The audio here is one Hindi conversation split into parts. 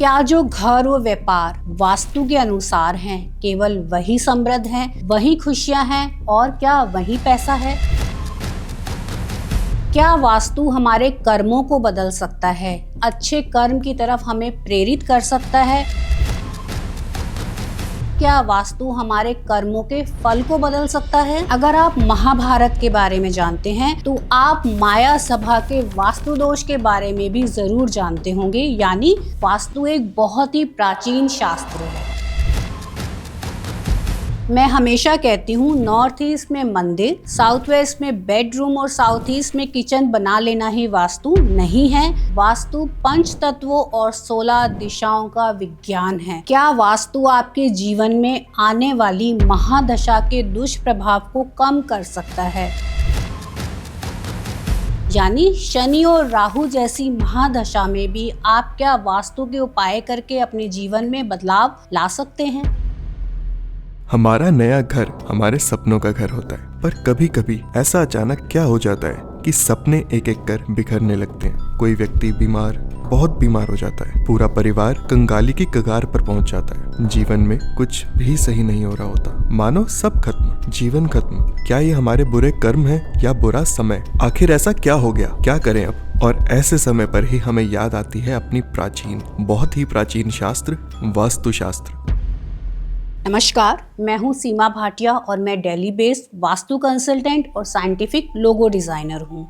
क्या जो घर और व्यापार वास्तु के अनुसार हैं, केवल वही समृद्ध हैं, वही खुशियां हैं और क्या वही पैसा है? क्या वास्तु हमारे कर्मों को बदल सकता है, अच्छे कर्म की तरफ हमें प्रेरित कर सकता है? क्या वास्तु हमारे कर्मों के फल को बदल सकता है? अगर आप महाभारत के बारे में जानते हैं तो आप माया सभा के वास्तु दोष के बारे में भी जरूर जानते होंगे। यानी वास्तु एक बहुत ही प्राचीन शास्त्र है। मैं हमेशा कहती हूँ नॉर्थ ईस्ट में मंदिर, साउथ वेस्ट में बेडरूम और साउथ ईस्ट में किचन बना लेना ही वास्तु नहीं है। वास्तु पंच तत्वों और 16 दिशाओं का विज्ञान है। क्या वास्तु आपके जीवन में आने वाली महादशा के दुष्प्रभाव को कम कर सकता है? यानी शनि और राहु जैसी महादशा में भी आप क्या वास्तु के उपाय करके अपने जीवन में बदलाव ला सकते हैं? हमारा नया घर हमारे सपनों का घर होता है, पर कभी कभी ऐसा अचानक क्या हो जाता है कि सपने एक एक कर बिखरने लगते हैं। कोई व्यक्ति बीमार, बहुत बीमार हो जाता है, पूरा परिवार कंगाली की कगार पर पहुंच जाता है, जीवन में कुछ भी सही नहीं हो रहा होता, मानो सब खत्म, जीवन खत्म। क्या ये हमारे बुरे कर्म है या बुरा समय? आखिर ऐसा क्या हो गया, क्या करें अब? और ऐसे समय पर ही हमें याद आती है अपनी प्राचीन, बहुत ही प्राचीन शास्त्र, वास्तु शास्त्र। नमस्कार, मैं हूं सीमा भाटिया और मैं दिल्ली बेस्ड वास्तु कंसल्टेंट और साइंटिफिक लोगो डिजाइनर हूं।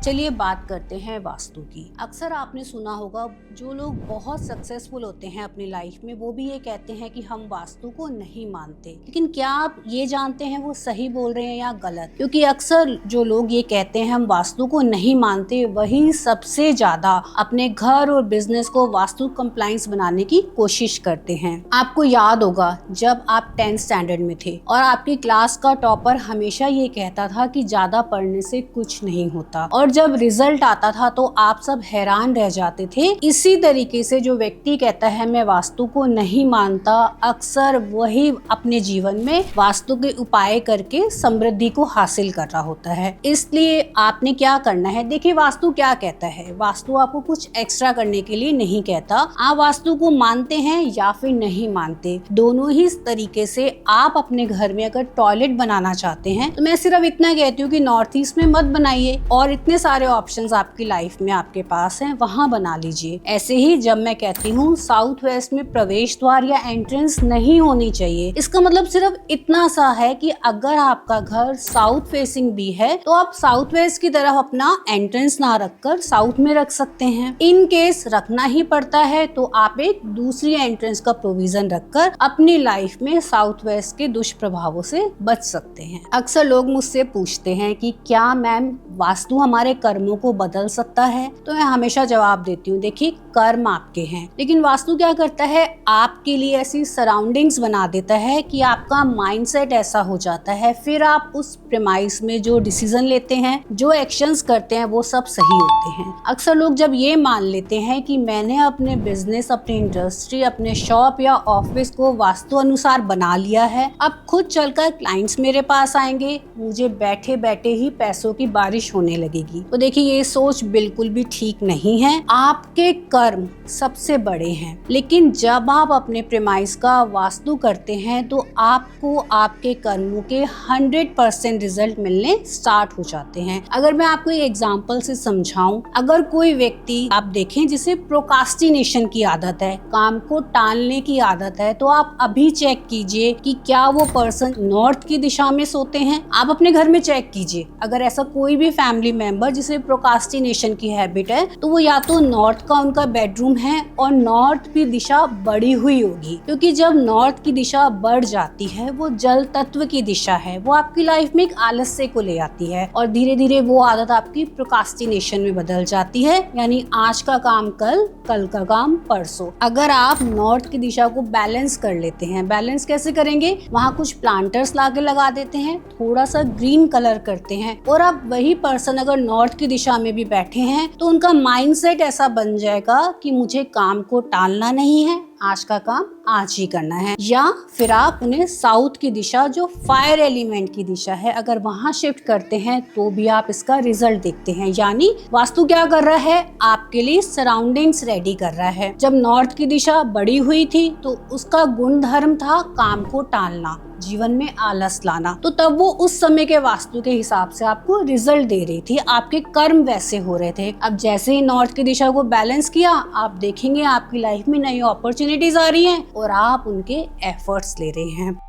चलिए बात करते हैं वास्तु की। अक्सर आपने सुना होगा जो लोग बहुत सक्सेसफुल होते हैं अपनी लाइफ में वो भी ये कहते हैं कि हम वास्तु को नहीं मानते। लेकिन क्या आप ये जानते हैं वो सही बोल रहे हैं या गलत? क्योंकि अक्सर जो लोग ये कहते हैं हम वास्तु को नहीं मानते वही सबसे ज्यादा अपने घर और बिजनेस को वास्तु कंप्लायंस बनाने की कोशिश करते हैं। आपको याद होगा जब आप 10th स्टैंडर्ड में थे और आपकी क्लास का टॉपर हमेशा ये कहता था कि ज्यादा पढ़ने से कुछ नहीं होता, और जब रिजल्ट आता था तो आप सब हैरान रह जाते थे। इसी तरीके से जो व्यक्ति कहता है मैं वास्तु को नहीं मानता, अक्सर वही अपने जीवन में वास्तु के उपाय करके समृद्धि को हासिल कर रहा होता है। इसलिए आपने क्या करना है, देखिए वास्तु क्या कहता है। वास्तु आपको कुछ एक्स्ट्रा करने के लिए नहीं कहता। आप वास्तु को मानते हैं या फिर नहीं मानते, दोनों ही तरीके से आप अपने घर में अगर टॉयलेट बनाना चाहते हैं तो मैं सिर्फ इतना कहती हूँ कि नॉर्थ ईस्ट में मत बनाइए, और इतने सारे ऑप्शंस आपकी लाइफ में आपके पास हैं, वहां बना लीजिए। ऐसे ही जब मैं कहती हूँ साउथ वेस्ट में प्रवेश द्वार या एंट्रेंस नहीं होनी चाहिए, इसका मतलब सिर्फ इतना सा है कि अगर आपका घर साउथ फेसिंग भी है तो आप साउथ वेस्ट की तरफ अपना एंट्रेंस ना रखकर साउथ में रख सकते हैं। इन केस रखना ही पड़ता है तो आप एक दूसरी एंट्रेंस का प्रोविजन रखकर अपनी लाइफ में साउथ वेस्ट के दुष्प्रभावों से बच सकते हैं। अक्सर लोग मुझसे पूछते हैं कि क्या मैम वास्तु हमारे कर्मों को बदल सकता है? तो मैं हमेशा जवाब देती हूँ, देखिए कर्म आपके हैं, लेकिन वास्तु क्या करता है, आपके लिए ऐसी सराउंडिंग्स बना देता है कि आपका माइंडसेट ऐसा हो जाता है, फिर आप उस प्रेमाइस में जो डिसीजन लेते हैं, जो एक्शंस करते हैं वो सब सही होते हैं। अक्सर लोग जब ये मान लेते हैं कि मैंने अपने बिजनेस, अपनी इंडस्ट्री, अपने शॉप या ऑफिस को वास्तु अनुसार बना लिया है, अब खुद चलकर क्लाइंट्स मेरे पास आएंगे, मुझे बैठे बैठे ही पैसों की बारिश होने लगेगी। तो देखिए ये सोच बिल्कुल भी ठीक नहीं है। आपके कर्म सबसे बड़े हैं, लेकिन जब आप अपने प्रेमाइस का वास्तु करते हैं तो आपको आपके कर्मों के 100% रिजल्ट मिलने स्टार्ट हो जाते हैं। अगर मैं आपको एक एग्जांपल से समझाऊं, अगर कोई व्यक्ति आप देखें जिसे प्रोकास्टिनेशन की आदत है, काम को टालने की आदत है, तो आप अभी चेक कीजिए कि क्या वो पर्सन नॉर्थ की दिशा में सोते हैं। आप अपने घर में चेक कीजिए, अगर ऐसा कोई भी फैमिली मेंबर जिसे प्रोकास्टिनेशन की हैबिट है तो वो या तो नॉर्थ का उनका बेडरूम है और नॉर्थ की दिशा बढ़ी हुई होगी, क्योंकि जब नॉर्थ की दिशा बढ़ जाती है वो जल तत्व की दिशा है, वो आपकी लाइफ में एक आलस्य को ले आती है और धीरे धीरे वो आदत आपकी प्रोकास्टिनेशन में बदल जाती है। यानी आज का काम कल, कल का काम परसों। अगर आप नॉर्थ की दिशा को बैलेंस कर लेते हैं, बैलेंस कैसे करेंगे, वहाँ कुछ प्लांटर्स लाके लगा देते हैं, थोड़ा सा ग्रीन कलर करते हैं, और अब वही पर्सन अगर नॉर्थ की दिशा में भी बैठे हैं तो उनका माइंडसेट ऐसा बन जाएगा कि मुझे काम को टालना नहीं है, आज का काम आज ही करना है, या फिर आप उन्हें साउथ की दिशा जो फायर एलिमेंट की दिशा है अगर वहां शिफ्ट करते हैं तो भी आप इसका रिजल्ट देखते हैं। यानी वास्तु क्या कर रहा है, आपके लिए सराउंडिंग्स रेडी कर रहा है। जब नॉर्थ की दिशा बड़ी हुई थी तो उसका गुण धर्म था काम को टालना, जीवन में आलस लाना, तो तब वो उस समय के वास्तु के हिसाब से आपको रिजल्ट दे रही थी, आपके कर्म वैसे हो रहे थे। अब जैसे ही नॉर्थ की दिशा को बैलेंस किया, आप देखेंगे आपकी लाइफ में नई अपॉर्चुनिटीज आ रही हैं और आप उनके एफर्ट्स ले रहे हैं।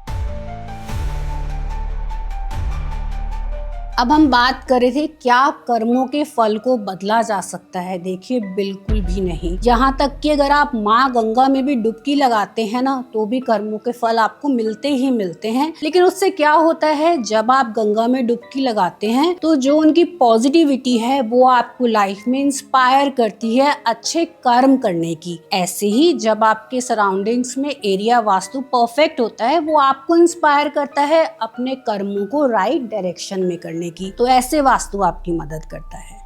अब हम बात कर रहे थे क्या कर्मों के फल को बदला जा सकता है। देखिए बिल्कुल भी नहीं। यहाँ तक कि अगर आप माँ गंगा में भी डुबकी लगाते हैं ना तो भी कर्मों के फल आपको मिलते ही मिलते हैं। लेकिन उससे क्या होता है, जब आप गंगा में डुबकी लगाते हैं तो जो उनकी पॉजिटिविटी है वो आपको लाइफ में इंस्पायर करती है अच्छे कर्म करने की। ऐसे ही जब आपके सराउंडिंग्स में एरिया वास्तु परफेक्ट होता है वो आपको इंस्पायर करता है अपने कर्मों को राइट डायरेक्शन में करने की। तो ऐसे वास्तु आपकी मदद करता है।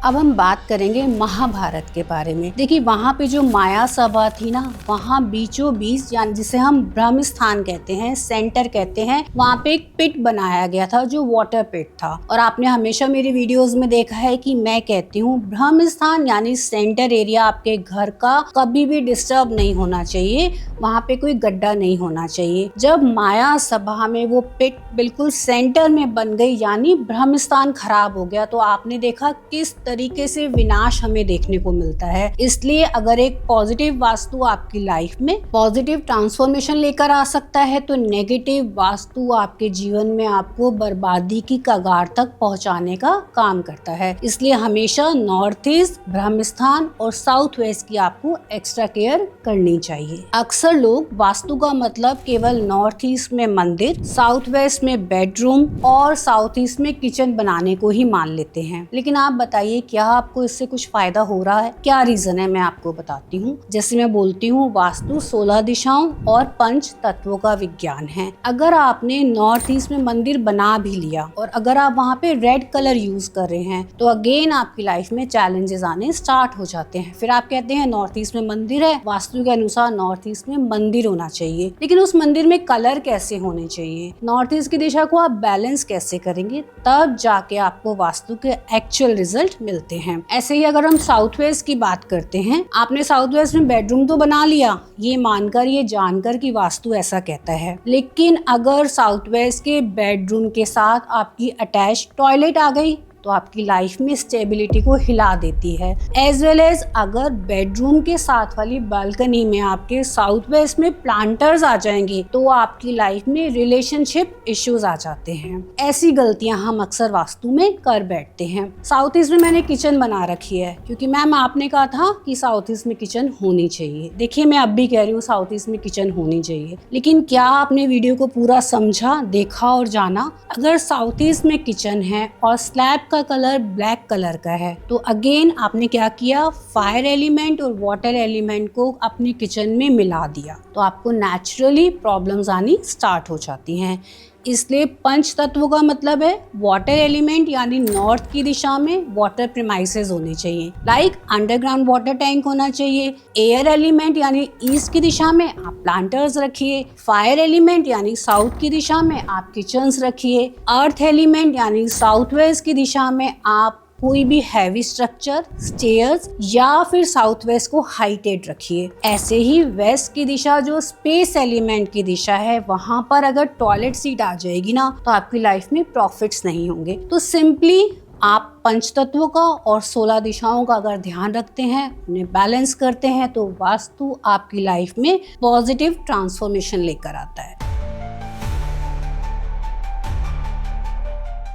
अब हम बात करेंगे महाभारत के बारे में। देखिए वहाँ पे जो माया सभा थी ना, वहाँ बीचों बीच यानी जिसे हम ब्रह्म स्थान कहते हैं, सेंटर कहते हैं, वहाँ पे एक पिट बनाया गया था जो वाटर पिट था। और आपने हमेशा मेरी वीडियोस में देखा है कि मैं कहती हूँ ब्रह्म स्थान यानी सेंटर एरिया आपके घर का कभी भी डिस्टर्ब नहीं होना चाहिए, वहाँ पे कोई गड्ढा नहीं होना चाहिए। जब माया सभा में वो पिट बिल्कुल सेंटर में बन गई यानी ब्रह्म स्थान खराब हो गया, तो आपने देखा किस तरीके से विनाश हमें देखने को मिलता है। इसलिए अगर एक पॉजिटिव वास्तु आपकी लाइफ में पॉजिटिव ट्रांसफॉर्मेशन लेकर आ सकता है तो नेगेटिव वास्तु आपके जीवन में आपको बर्बादी की कगार तक पहुंचाने का काम करता है। इसलिए हमेशा नॉर्थ ईस्ट, ब्रह्म स्थान और साउथ वेस्ट की आपको एक्स्ट्रा केयर करनी चाहिए। अक्सर लोग वास्तु का मतलब केवल नॉर्थ ईस्ट में मंदिर, साउथ वेस्ट में बेडरूम और साउथ ईस्ट में किचन बनाने को ही मान लेते हैं। लेकिन आप बताइए क्या आपको इससे कुछ फायदा हो रहा है? क्या रीजन है, मैं आपको बताती हूँ। जैसे मैं बोलती हूँ वास्तु 16 दिशाओं और 5 तत्वों का विज्ञान है। अगर आपने नॉर्थ ईस्ट में मंदिर बना भी लिया और अगर आप वहाँ पे रेड कलर यूज कर रहे हैं तो अगेन आपकी लाइफ में चैलेंजेस आने स्टार्ट हो जाते हैं। फिर आप कहते हैं नॉर्थ ईस्ट में मंदिर है, वास्तु के अनुसार नॉर्थ ईस्ट में मंदिर होना चाहिए, लेकिन उस मंदिर में कलर कैसे होने चाहिए, नॉर्थ ईस्ट की दिशा को आप बैलेंस कैसे करेंगे, तब जाके आपको वास्तु के एक्चुअल रिजल्ट मिलते हैं। ऐसे ही अगर हम साउथ वेस्ट की बात करते हैं, आपने साउथ वेस्ट में बेडरूम तो बना लिया ये मानकर, ये जानकर कि वास्तु ऐसा कहता है, लेकिन अगर साउथ वेस्ट के बेडरूम के साथ आपकी अटैच टॉयलेट आ गई तो आपकी लाइफ में स्टेबिलिटी को हिला देती है। एज वेल एज अगर बेडरूम के साथ वाली बालकनी में आपके साउथ वेस्ट में प्लांटर्स आ जाएंगे तो आपकी लाइफ में रिलेशनशिप इश्यूज आ जाते हैं। ऐसी गलतियां हम अक्सर वास्तु में कर बैठते हैं। साउथ ईस्ट में मैंने किचन बना रखी है क्योंकि मैम आपने कहा था कि साउथ ईस्ट में किचन होनी चाहिए। देखिए मैं अब भी कह रही हूँ साउथ ईस्ट में किचन होनी चाहिए, लेकिन क्या आपने वीडियो को पूरा समझा, देखा और जाना? अगर साउथ ईस्ट में किचन है और स्लैब का कलर ब्लैक कलर का है तो अगेन आपने क्या किया, फायर एलिमेंट और वाटर एलिमेंट को अपनी किचन में मिला दिया, तो आपको नेचुरली प्रॉब्लम्स आनी स्टार्ट हो जाती हैं। इसलिए 5 तत्वों का मतलब है वाटर एलिमेंट यानी नॉर्थ की दिशा में वाटर प्रीमाइसेस होने चाहिए, लाइक अंडरग्राउंड वाटर टैंक होना चाहिए। एयर एलिमेंट यानी ईस्ट की दिशा में आप प्लांटर्स रखिए। फायर एलिमेंट यानी साउथ की दिशा में आप किचन्स रखिए। अर्थ एलिमेंट यानी साउथ वेस्ट की दिशा में आप कोई भी हैवी स्ट्रक्चर, स्टेयर्स या फिर साउथ वेस्ट को हाइटेड रखिए। ऐसे ही वेस्ट की दिशा जो स्पेस एलिमेंट की दिशा है, वहां पर अगर टॉयलेट सीट आ जाएगी ना तो आपकी लाइफ में प्रॉफिट्स नहीं होंगे। तो सिंपली आप 5 तत्वों का और 16 दिशाओं का अगर ध्यान रखते हैं, उन्हें बैलेंस करते हैं तो वास्तु आपकी लाइफ में पॉजिटिव ट्रांसफॉर्मेशन लेकर आता है।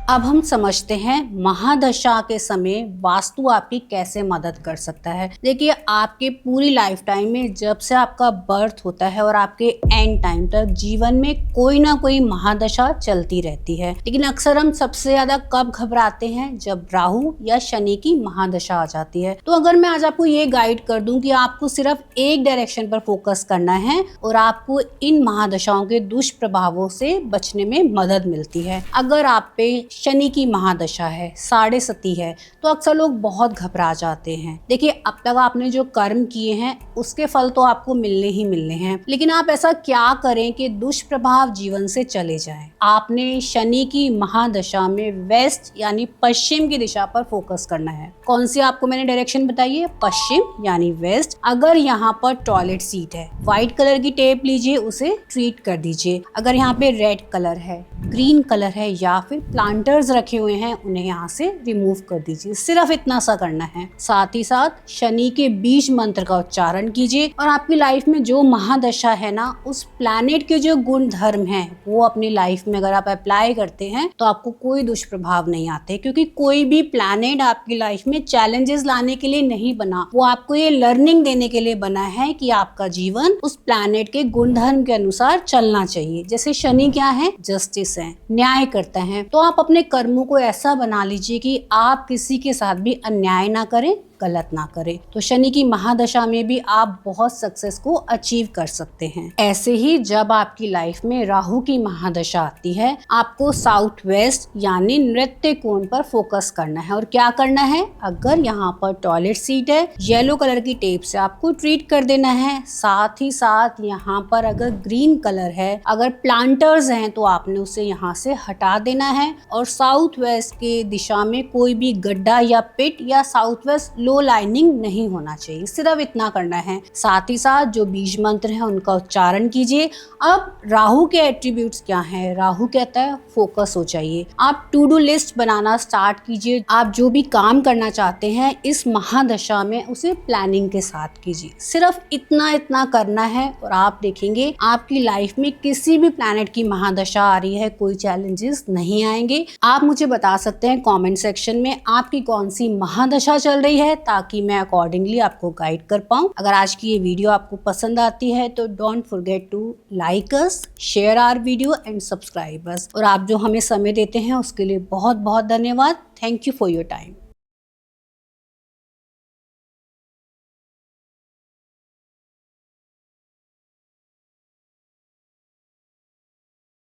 अब हम समझते हैं महादशा के समय वास्तु आपकी कैसे मदद कर सकता है। देखिए आपके पूरी लाइफ टाइम में जब से आपका बर्थ होता है और आपके एंड टाइम तक जीवन में कोई ना कोई महादशा चलती रहती है, लेकिन अक्सर हम सबसे ज्यादा कब घबराते हैं, जब राहु या शनि की महादशा आ जाती है। तो अगर मैं आज आपको ये गाइड कर दूं कि आपको सिर्फ एक डायरेक्शन पर फोकस करना है और आपको इन महादशाओं के दुष्प्रभावों से बचने में मदद मिलती है। अगर आप पे शनि की महादशा है, साढ़े सती है, तो अक्सर लोग बहुत घबरा जाते हैं। देखिए, अब तक आपने जो कर्म किए हैं उसके फल तो आपको मिलने ही मिलने हैं, लेकिन आप ऐसा क्या करें कि दुष्प्रभाव जीवन से चले जाएं। आपने शनि की महादशा में वेस्ट यानी पश्चिम की दिशा पर फोकस करना है। कौन सी आपको मैंने डायरेक्शन बताई है? पश्चिम यानी वेस्ट। अगर यहाँ पर टॉयलेट सीट है, व्हाइट कलर की टेप लीजिए, उसे ट्रीट कर दीजिए। अगर यहाँ पे रेड कलर है, ग्रीन कलर है या फिर प्लांटर्स रखे हुए हैं, उन्हें यहाँ से रिमूव कर दीजिए। सिर्फ इतना सा करना है। साथ ही साथ शनि के बीज मंत्र का उच्चारण कीजिए और आपकी लाइफ में जो महादशा है ना, उस प्लैनेट के जो गुण धर्म हैं वो अपनी लाइफ में अगर आप अप्लाई करते हैं तो आपको कोई दुष्प्रभाव नहीं आते, क्योंकि कोई भी प्लैनेट आपकी लाइफ में चैलेंजेस लाने के लिए नहीं बना, वो आपको ये लर्निंग देने के लिए बना है कि आपका जीवन उस प्लैनेट के गुण धर्म के अनुसार चलना चाहिए। जैसे शनि क्या है? जस्टिस है, न्याय करता है। तो आप अपने कर्मों को ऐसा बना लीजिए कि आप किसी के साथ भी अन्याय ना करें, गलत ना करें। तो शनि की महादशा में भी आप बहुत सक्सेस को अचीव कर सकते हैं। ऐसे ही जब आपकी लाइफ में राहु की महादशा आती है, आपको साउथ वेस्ट यानी नृत्य कोण पर फोकस करना है। और क्या करना है? अगर यहाँ पर टॉयलेट सीट है, येलो कलर की टेप से आपको ट्रीट कर देना है। साथ ही साथ यहाँ पर अगर ग्रीन कलर है, अगर प्लांटर्स हैं, तो आपने उसे यहाँ से हटा देना है। और साउथ वेस्ट की दिशा में कोई भी गड्ढा या पिट या साउथ वेस्ट लो लाइनिंग नहीं होना चाहिए। सिर्फ इतना करना है। साथ ही साथ जो बीज मंत्र है उनका उच्चारण कीजिए। अब राहु के एट्रीब्यूट्स क्या हैं? राहु कहता है फोकस हो जाइए। आप टू डू लिस्ट बनाना स्टार्ट कीजिए। आप जो भी काम करना चाहते हैं इस महादशा में उसे प्लानिंग के साथ कीजिए। सिर्फ इतना करना है और आप देखेंगे आपकी लाइफ में किसी भी प्लैनेट की महादशा आ रही है, कोई चैलेंजेस नहीं आएंगे। आप मुझे बता सकते हैं कमेंट सेक्शन में आपकी कौन सी महादशा चल रही है, ताकि मैं अकॉर्डिंगली आपको गाइड कर पाऊं। अगर आज की ये वीडियो आपको पसंद आती है तो don't forget to like us, share our video and subscribe us. और आप जो हमें समय देते हैं उसके लिए बहुत बहुत धन्यवाद। Thank you for your time.